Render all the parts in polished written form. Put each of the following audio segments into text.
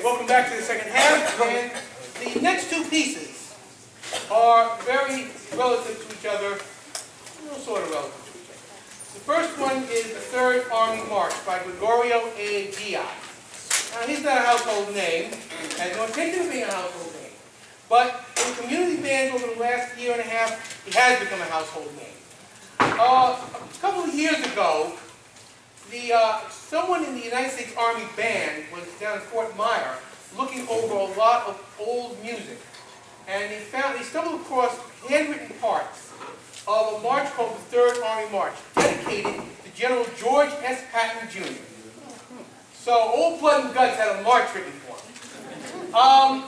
Welcome back to the second half, and the next two pieces are very relative to each other, sort of relative to each other. The first one is the Third Army March by Gregorio A. Diaz. Now, he's not a household name, has no intention of being a household name, but in community bands over the last year and a half, he has become a household name. A couple of years ago, someone in the United States Army Band was down in Fort Myer looking over a lot of old music, and he stumbled across handwritten parts of a march called the Third Army March, dedicated to General George S. Patton, Jr. So old blood and guts had a march written for him.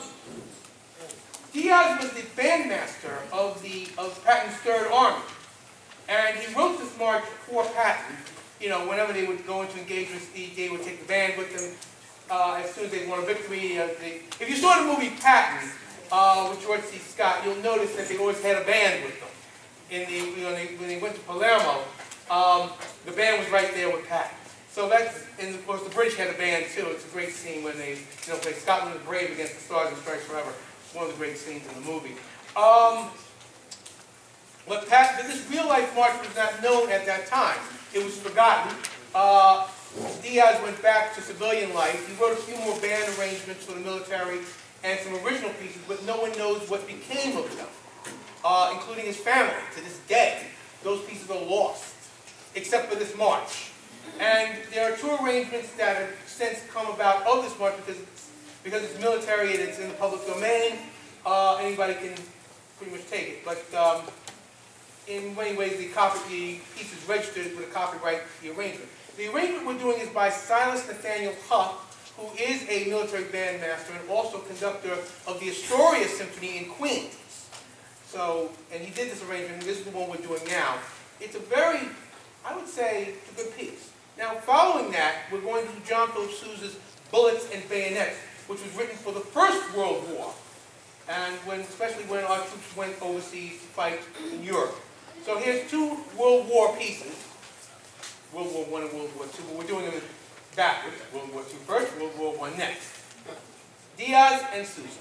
Diaz was the bandmaster of Patton's Third Army, and he wrote this march for Patton. You know, whenever they would go into engagements, they would take the band with them as soon as they won a victory. If you saw the movie Patton with George C. Scott, you'll notice that they always had a band with them. When they went to Palermo, the band was right there with Patton. So and of course the British had a band too. It's a great scene when they play Scotland is Brave against the Stars and Stripes Forever. It's one of the great scenes in the movie. This real-life march was not known at that time. It was forgotten. Diaz went back to civilian life. He wrote a few more band arrangements for the military and some original pieces, but no one knows what became of them, including his family. To this day, those pieces are lost, except for this march. And there are two arrangements that have since come about of this march because it's military and it's in the public domain. Anybody can pretty much take it. But in many ways, the piece is registered with a copyright to the arrangement. The arrangement we're doing is by Silas Nathaniel Huff, who is a military bandmaster and also conductor of the Astoria Symphony in Queens. So, and he did this arrangement, and this is the one we're doing now. It's a very, I would say, it's a good piece. Now, following that, we're going to do John Philip Sousa's Bullets and Bayonets, which was written for the First World War, and especially when our troops went overseas to fight in Europe. So here's two World War pieces, World War I and World War II, but we're doing them backwards. World War II first, World War I next. Diaz and Sousa.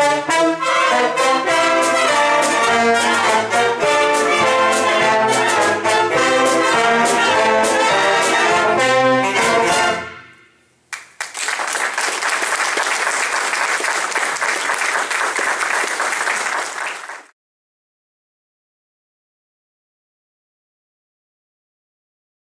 Thank you.